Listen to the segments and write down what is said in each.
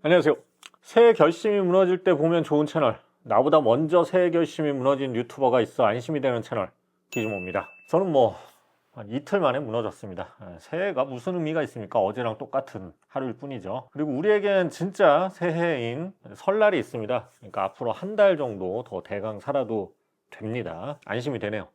안녕하세요. 새해 결심이 무너질 때 보면 좋은 채널, 나보다 먼저 새해 결심이 무너진 유튜버가 있어 안심이 되는 채널 기즈모입니다. 저는 한 이틀 만에 무너졌습니다. 새해가 무슨 의미가 있습니까? 어제랑 똑같은 하루일 뿐이죠. 그리고 우리에겐 진짜 새해인 설날이 있습니다. 그러니까 앞으로 한 달 정도 더 대강 살아도 됩니다. 안심이 되네요.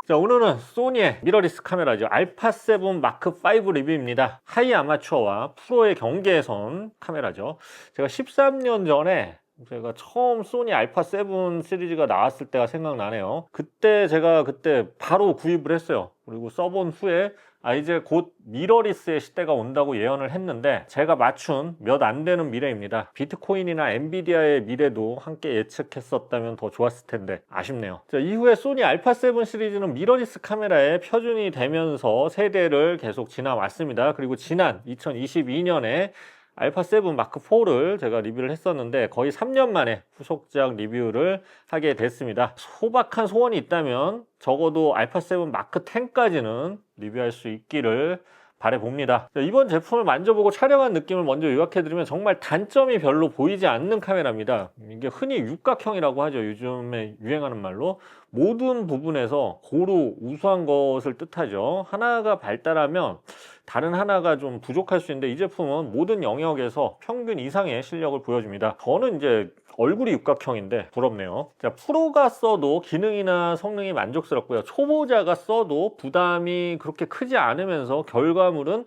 자, 오늘은 소니의 미러리스 카메라죠. 알파7 마크5 리뷰입니다. 하이 아마추어와 프로의 경계선 카메라죠. 제가 13년 전에 제가 처음 소니 알파7 시리즈가 나왔을 때가 생각나네요. 제가 그때 바로 구입을 했어요. 그리고 써본 후에 이제 곧 미러리스의 시대가 온다고 예언을 했는데 제가 맞춘 몇 안 되는 미래입니다. 비트코인이나 엔비디아의 미래도 함께 예측했었다면 더 좋았을 텐데 아쉽네요. 자, 이후에 소니 알파7 시리즈는 미러리스 카메라의 표준이 되면서 세대를 계속 지나왔습니다. 그리고 지난 2022년에 알파7 마크4를 제가 리뷰를 했었는데 거의 3년 만에 후속작 리뷰를 하게 됐습니다. 소박한 소원이 있다면 적어도 알파7 마크10까지는 리뷰할 수 있기를 바라봅니다. 이번 제품을 만져보고 촬영한 느낌을 먼저 요약해드리면 정말 단점이 별로 보이지 않는 카메라입니다. 이게 흔히 육각형이라고 하죠. 요즘에 유행하는 말로. 모든 부분에서 고루 우수한 것을 뜻하죠. 하나가 발달하면 다른 하나가 좀 부족할 수 있는데 이 제품은 모든 영역에서 평균 이상의 실력을 보여줍니다. 저는 이제 얼굴이 육각형인데 부럽네요. 자, 프로가 써도 기능이나 성능이 만족스럽고요. 초보자가 써도 부담이 그렇게 크지 않으면서 결과물은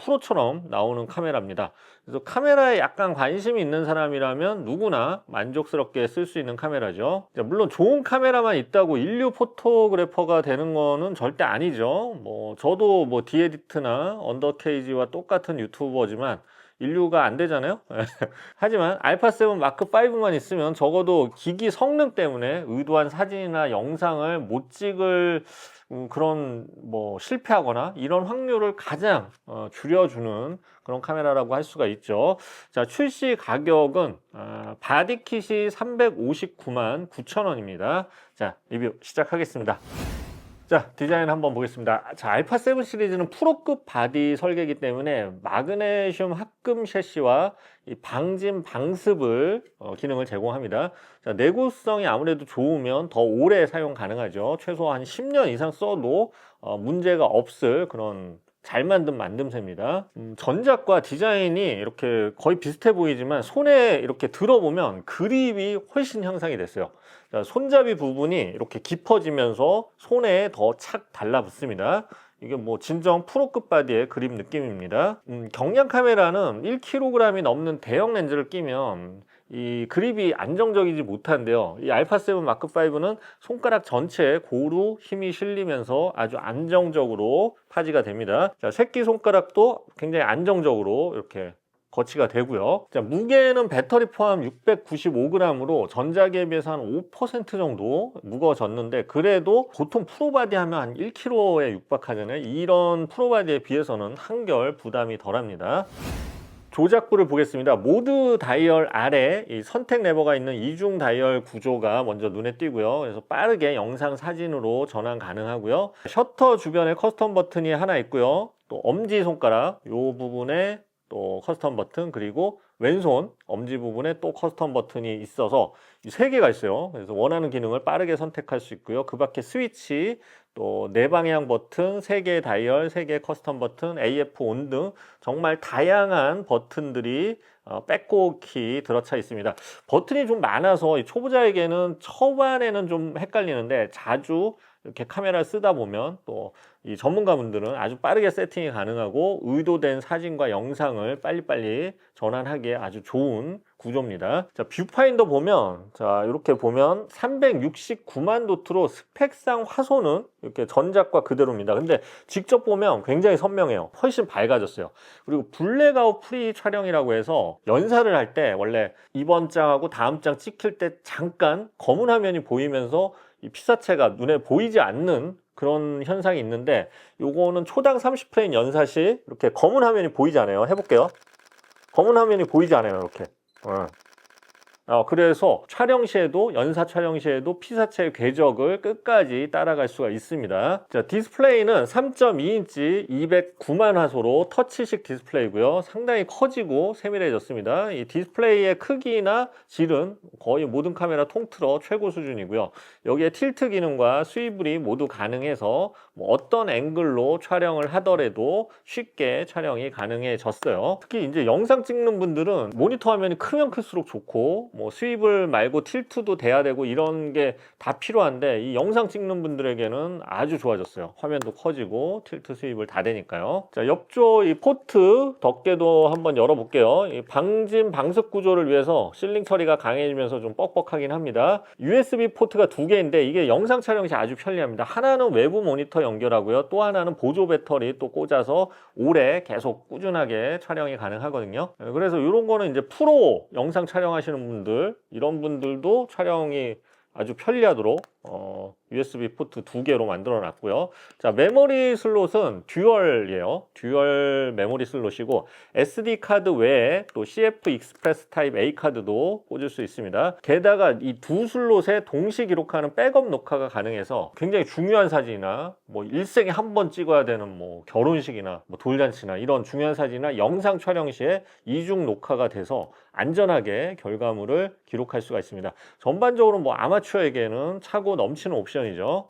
프로처럼 나오는 카메라입니다. 그래서 카메라에 약간 관심이 있는 사람이라면 누구나 만족스럽게 쓸 수 있는 카메라죠. 자, 물론 좋은 카메라만 있다고 인류 포토그래퍼가 되는 거는 절대 아니죠. 저도 디에디트나 언더케이지와 똑같은 유튜버지만 인류가 안 되잖아요. 하지만 알파7 마크5만 있으면 적어도 기기 성능 때문에 의도한 사진이나 영상을 못 찍을 그런 실패하거나 이런 확률을 가장 줄여주는 그런 카메라라고 할 수가 있죠. 자, 출시 가격은 바디킷이 359만 9천 원입니다. 자, 리뷰 시작하겠습니다. 자, 디자인 한번 보겠습니다. 자, 알파7 시리즈는 프로급 바디 설계이기 때문에 마그네슘 합금 셰시와 이 방진 방습을 기능을 제공합니다. 자, 내구성이 아무래도 좋으면 더 오래 사용 가능하죠. 최소한 10년 이상 써도 문제가 없을 그런 잘 만든 만듦새입니다. 전작과 디자인이 이렇게 거의 비슷해 보이지만 손에 이렇게 들어보면 그립이 훨씬 향상이 됐어요. 자, 손잡이 부분이 이렇게 깊어지면서 손에 더 착 달라붙습니다. 이게 진정 프로급 바디의 그립 느낌입니다. 경량 카메라는 1kg이 넘는 대형 렌즈를 끼면 이 그립이 안정적이지 못한데요. 이 알파7 마크5는 손가락 전체에 고루 힘이 실리면서 아주 안정적으로 파지가 됩니다. 자, 새끼손가락도 굉장히 안정적으로 이렇게 거치가 되고요. 자, 무게는 배터리 포함 695g으로 전작에 비해서 한 5% 정도 무거워졌는데 그래도 보통 프로바디 하면 한 1kg에 육박하잖아요. 이런 프로바디에 비해서는 한결 부담이 덜합니다. 조작부를 보겠습니다. 모드 다이얼 아래 이 선택 레버가 있는 이중 다이얼 구조가 먼저 눈에 띄고요. 그래서 빠르게 영상 사진으로 전환 가능하고요. 셔터 주변에 커스텀 버튼이 하나 있고요. 또 엄지손가락 이 부분에 또 커스텀 버튼, 그리고 왼손 엄지 부분에 또 커스텀 버튼이 있어서 세 개가 있어요. 그래서 원하는 기능을 빠르게 선택할 수 있고요. 그 밖에 스위치, 또 내방향 버튼, 3개의 다이얼, 3개의 커스텀 버튼, AF 온 등 정말 다양한 버튼들이 백호키 들어차 있습니다. 버튼이 좀 많아서 초보자에게는 초반에는 좀 헷갈리는데 자주 이렇게 카메라를 쓰다 보면 또 이 전문가분들은 아주 빠르게 세팅이 가능하고 의도된 사진과 영상을 빨리빨리 전환하기에 아주 좋은 구조입니다. 자, 뷰파인더 보면, 자, 이렇게 보면 369만 도트로 스펙상 화소는 이렇게 전작과 그대로입니다. 근데 직접 보면 굉장히 선명해요. 훨씬 밝아졌어요. 그리고 블랙아웃 프리 촬영이라고 해서 연사를 할 때 원래 이번 장하고 다음 장 찍힐 때 잠깐 검은 화면이 보이면서 이 피사체가 눈에 보이지 않는 그런 현상이 있는데 요거는 초당 30프레임 연사 시 이렇게 검은 화면이 보이지 않아요. 해볼게요. 검은 화면이 보이지 않아요. 이렇게. 그래서 촬영 시에도, 연사 촬영 시에도 피사체 궤적을 끝까지 따라갈 수가 있습니다. 자, 디스플레이는 3.2인치 209만 화소로 터치식 디스플레이고요. 상당히 커지고 세밀해졌습니다. 이 디스플레이의 크기나 질은 거의 모든 카메라 통틀어 최고 수준이고요. 여기에 틸트 기능과 스위블이 모두 가능해서 뭐 어떤 앵글로 촬영을 하더라도 쉽게 촬영이 가능해졌어요. 특히 이제 영상 찍는 분들은 모니터 화면이 크면 클수록 좋고, 뭐 스위블 말고 틸트도 돼야 되고 이런 게 다 필요한데, 이 영상 찍는 분들에게는 아주 좋아졌어요. 화면도 커지고 틸트 스위블 다 되니까요. 자, 옆쪽 이 포트 덮개도 한번 열어볼게요. 이 방진 방습 구조를 위해서 실링 처리가 강해지면서 좀 뻑뻑하긴 합니다. USB 포트가 두 개인데 이게 영상 촬영 시 아주 편리합니다. 하나는 외부 모니터 연결하고요, 또 하나는 보조 배터리 또 꽂아서 오래 계속 꾸준하게 촬영이 가능하거든요. 그래서 이런 거는 이제 프로 영상 촬영하시는 분들, 이런 분들도 촬영이 아주 편리하도록 USB 포트 두 개로 만들어 놨고요. 자, 메모리 슬롯은 듀얼이에요. 듀얼 메모리 슬롯이고, SD 카드 외에 또 CF 익스프레스 타입 A 카드도 꽂을 수 있습니다. 게다가 이 두 슬롯에 동시 기록하는 백업 녹화가 가능해서 굉장히 중요한 사진이나 뭐 일생에 한 번 찍어야 되는 뭐 결혼식이나 뭐 돌잔치나 이런 중요한 사진이나 영상 촬영 시에 이중 녹화가 돼서 안전하게 결과물을 기록할 수가 있습니다. 전반적으로 뭐 아마추어에게는 차고 넘치는 옵션이죠.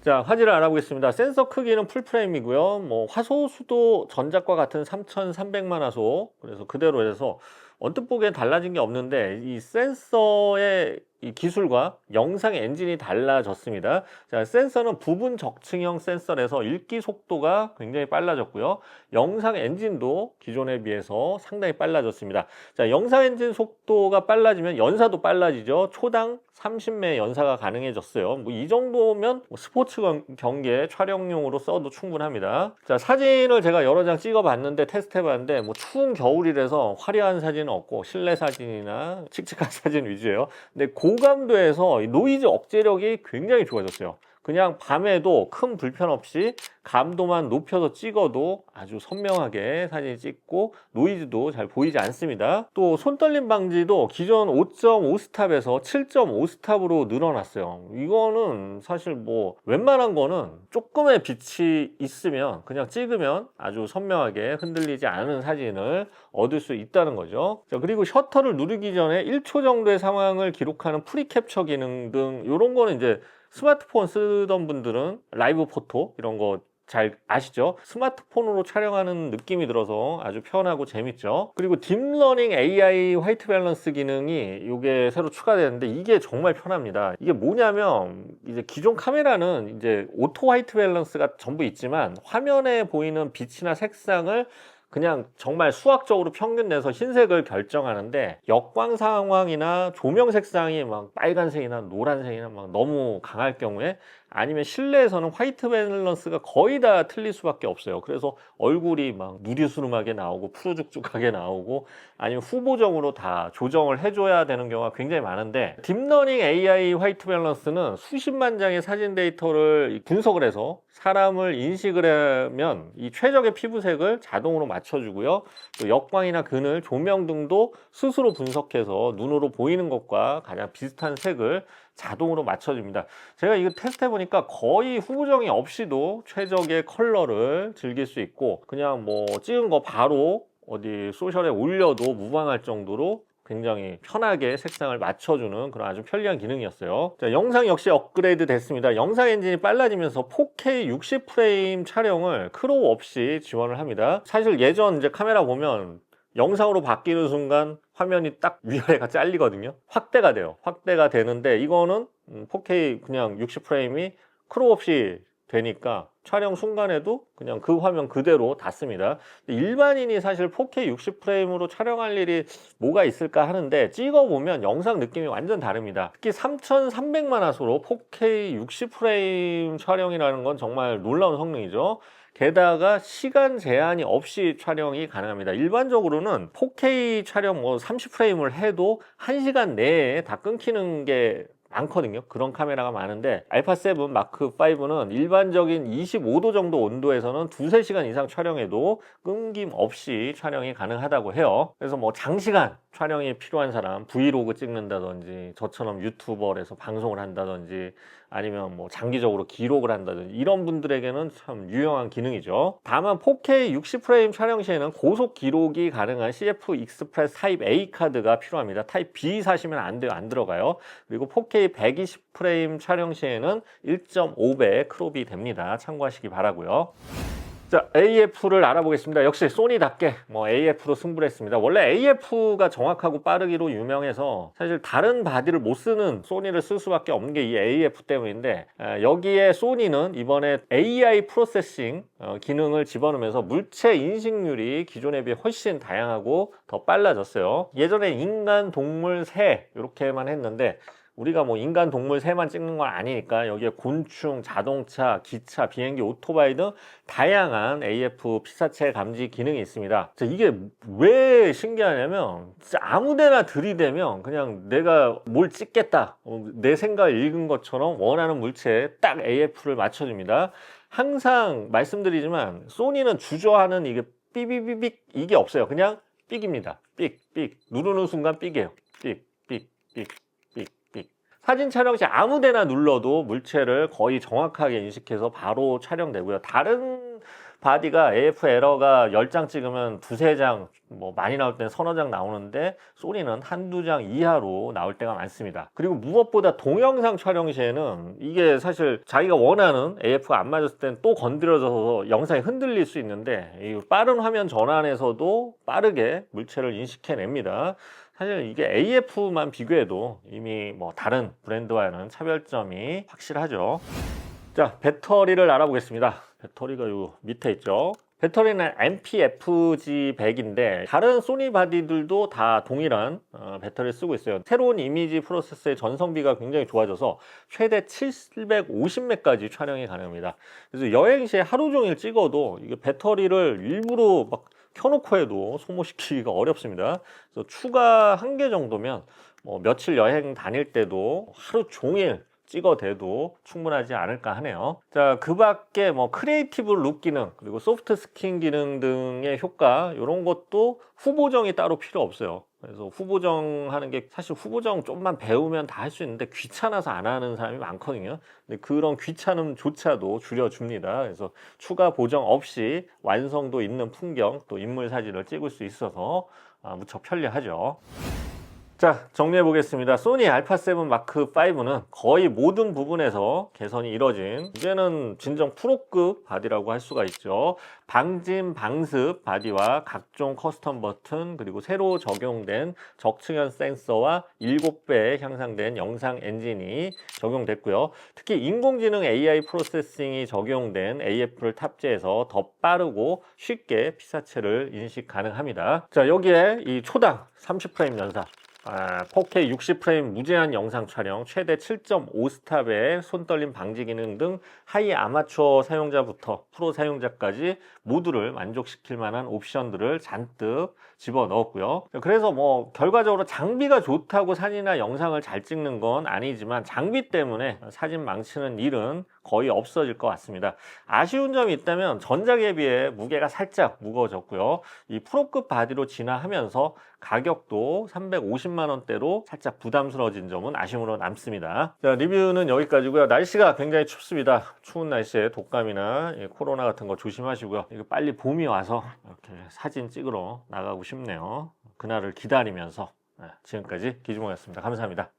자, 화질을 알아보겠습니다. 센서 크기는 풀프레임이고요. 뭐 화소 수도 전작과 같은 3300만 화소, 그래서 그대로 해서 언뜻 보기엔 달라진 게 없는데, 이 센서의 이 기술과 영상 엔진이 달라졌습니다. 자, 센서는 부분 적층형 센서라서 읽기 속도가 굉장히 빨라졌고요. 영상 엔진도 기존에 비해서 상당히 빨라졌습니다. 자, 영상 엔진 속도가 빨라지면 연사도 빨라지죠. 초당 30매 연사가 가능해졌어요. 뭐 이 정도면 스포츠 경기에 촬영용으로 써도 충분합니다. 자, 사진을 제가 여러 장 찍어봤는데, 테스트해봤는데, 뭐 추운 겨울이라서 화려한 사진은 없고 실내 사진이나 칙칙한 사진 위주예요. 근데 고감도에서 노이즈 억제력이 굉장히 좋아졌어요. 그냥 밤에도 큰 불편 없이 감도만 높여서 찍어도 아주 선명하게 사진 찍고 노이즈도 잘 보이지 않습니다. 또 손떨림 방지도 기존 5.5 스탑에서 7.5 스탑으로 늘어났어요. 이거는 사실 뭐 웬만한 거는 조금의 빛이 있으면 그냥 찍으면 아주 선명하게 흔들리지 않은 사진을 얻을 수 있다는 거죠. 자, 그리고 셔터를 누르기 전에 1초 정도의 상황을 기록하는 프리캡처 기능 등 이런 거는 이제 스마트폰 쓰던 분들은 라이브 포토 이런 거 잘 아시죠? 스마트폰으로 촬영하는 느낌이 들어서 아주 편하고 재밌죠. 그리고 딥러닝 AI 화이트 밸런스 기능이 이게 새로 추가되는데, 이게 정말 편합니다. 이게 뭐냐면, 이제 기존 카메라는 이제 오토 화이트 밸런스가 전부 있지만 화면에 보이는 빛이나 색상을 그냥 정말 수학적으로 평균 내서 흰색을 결정하는데, 역광 상황이나 조명 색상이 막 빨간색이나 노란색이나 막 너무 강할 경우에, 아니면 실내에서는 화이트 밸런스가 거의 다 틀릴 수밖에 없어요. 그래서 얼굴이 막 누리수름하게 나오고 푸르죽죽하게 나오고, 아니면 후보적으로 다 조정을 해줘야 되는 경우가 굉장히 많은데, 딥러닝 AI 화이트 밸런스는 수십만 장의 사진 데이터를 분석을 해서 사람을 인식을 하면 이 최적의 피부색을 자동으로 맞춰주고요. 또 역광이나 그늘, 조명 등도 스스로 분석해서 눈으로 보이는 것과 가장 비슷한 색을 자동으로 맞춰줍니다. 제가 이거 테스트해보니까 거의 후보정이 없이도 최적의 컬러를 즐길 수 있고, 그냥 뭐 찍은 거 바로 어디 소셜에 올려도 무방할 정도로 굉장히 편하게 색상을 맞춰주는 그런 아주 편리한 기능이었어요. 자, 영상 역시 업그레이드 됐습니다. 영상 엔진이 빨라지면서 4K 60프레임 촬영을 크로우 없이 지원을 합니다. 사실 예전 이제 카메라 보면 영상으로 바뀌는 순간 화면이 딱 위아래가 잘리거든요. 확대가 돼요. 확대가 되는데, 이거는 4K 그냥 60프레임이 크롭 없이 되니까 촬영 순간에도 그냥 그 화면 그대로 닿습니다. 일반인이 사실 4K 60프레임으로 촬영할 일이 뭐가 있을까 하는데, 찍어보면 영상 느낌이 완전 다릅니다. 특히 3300만 화소로 4K 60프레임 촬영이라는 건 정말 놀라운 성능이죠. 게다가 시간 제한이 없이 촬영이 가능합니다. 일반적으로는 4K 촬영 뭐 30프레임을 해도 1시간 내에 다 끊기는 게 많거든요. 그런 카메라가 많은데 알파 7 마크 5는 일반적인 25도 정도 온도에서는 2~3시간 이상 촬영해도 끊김없이 촬영이 가능하다고 해요. 그래서 뭐 장시간 촬영이 필요한 사람, 브이로그 찍는다든지 저처럼 유튜버에서 방송을 한다든지 아니면 뭐 장기적으로 기록을 한다든지 이런 분들에게는 참 유용한 기능이죠. 다만 4K 60프레임 촬영 시에는 고속 기록이 가능한 CF 익스프레스 타입 A 카드가 필요합니다. 타입 B 사시면 안 돼요. 안 들어가요. 그리고 4K 120프레임 촬영 시에는 1.5배 크롭이 됩니다. 참고하시기 바라고요. 자, AF를 알아보겠습니다. 역시 소니답게 뭐 AF로 승부를 했습니다. 원래 AF가 정확하고 빠르기로 유명해서 사실 다른 바디를 못 쓰는 소니를 쓸 수밖에 없는 게 이 AF 때문인데, 여기에 소니는 이번에 AI 프로세싱 기능을 집어넣으면서 물체 인식률이 기존에 비해 훨씬 다양하고 더 빨라졌어요. 예전에 인간, 동물, 새 이렇게만 했는데 우리가 뭐 인간, 동물, 새만 찍는 건 아니니까 여기에 곤충, 자동차, 기차, 비행기, 오토바이 등 다양한 AF 피사체 감지 기능이 있습니다. 이게 왜 신기하냐면 아무데나 들이대면 그냥 내가 뭘 찍겠다, 내 생각을 읽은 것처럼 원하는 물체에 딱 AF를 맞춰줍니다. 항상 말씀드리지만 소니는 주저하는 이게 삐삐삐삐 이게 없어요. 그냥 삑입니다. 삑, 삑. 누르는 순간 삑이에요. 삑, 삑, 삑. 사진 촬영 시 아무 데나 눌러도 물체를 거의 정확하게 인식해서 바로 촬영되고요. 다른 바디가 AF 에러가 10장 찍으면 2~3장, 뭐 많이 나올 때는 1~2장 나오는데 소니는 1~2장 이하로 나올 때가 많습니다. 그리고 무엇보다 동영상 촬영 시에는 이게 사실 자기가 원하는 AF가 안 맞았을 때는 또 건드려져서 영상이 흔들릴 수 있는데 이 빠른 화면 전환에서도 빠르게 물체를 인식해냅니다. 사실 이게 AF만 비교해도 이미 뭐 다른 브랜드와는 차별점이 확실하죠. 자, 배터리를 알아보겠습니다. 배터리가 요 밑에 있죠. 배터리는 MPFG100인데 다른 소니 바디들도 다 동일한 배터리를 쓰고 있어요. 새로운 이미지 프로세서의 전성비가 굉장히 좋아져서 최대 750맥까지 촬영이 가능합니다. 그래서 여행 시에 하루 종일 찍어도 이게 배터리를 일부러 막 켜놓고 해도 소모시키기가 어렵습니다. 그래서 추가 1개 정도면 뭐 며칠 여행 다닐 때도 하루 종일 찍어대도 충분하지 않을까 하네요. 자, 그 밖에 뭐 크리에이티브 룩 기능 그리고 소프트 스킨 기능 등의 효과 이런 것도 후보정이 따로 필요 없어요. 그래서 후보정 하는 게 사실 후보정 좀만 배우면 다 할 수 있는데 귀찮아서 안 하는 사람이 많거든요. 근데 그런 귀찮음조차도 줄여줍니다. 그래서 추가 보정 없이 완성도 있는 풍경 또 인물 사진을 찍을 수 있어서 무척 편리하죠. 자, 정리해 보겠습니다. 소니 알파 7 마크 5는 거의 모든 부분에서 개선이 이뤄진 이제는 진정 프로급 바디라고 할 수가 있죠. 방진 방습 바디와 각종 커스텀 버튼 그리고 새로 적용된 적층현 센서와 7배 향상된 영상 엔진이 적용됐고요. 특히 인공지능 AI 프로세싱이 적용된 AF를 탑재해서 더 빠르고 쉽게 피사체를 인식 가능합니다. 자, 여기에 이 초당 30프레임 연사 4K 60프레임 무제한 영상 촬영, 최대 7.5스탑의 손떨림 방지 기능 등 하이 아마추어 사용자부터 프로 사용자까지 모두를 만족시킬 만한 옵션들을 잔뜩 집어넣었고요. 그래서 뭐 결과적으로 장비가 좋다고 사진이나 영상을 잘 찍는 건 아니지만 장비 때문에 사진 망치는 일은 거의 없어질 것 같습니다. 아쉬운 점이 있다면 전작에 비해 무게가 살짝 무거워졌고요. 이 프로급 바디로 진화하면서 가격도 350만 원대로 살짝 부담스러워진 점은 아쉬움으로 남습니다. 자, 리뷰는 여기까지고요. 날씨가 굉장히 춥습니다. 추운 날씨에 독감이나 코로나 같은 거 조심하시고요. 이거 빨리 봄이 와서 이렇게 사진 찍으러 나가고 싶네요. 그날을 기다리면서 지금까지 기주몽이었습니다. 감사합니다.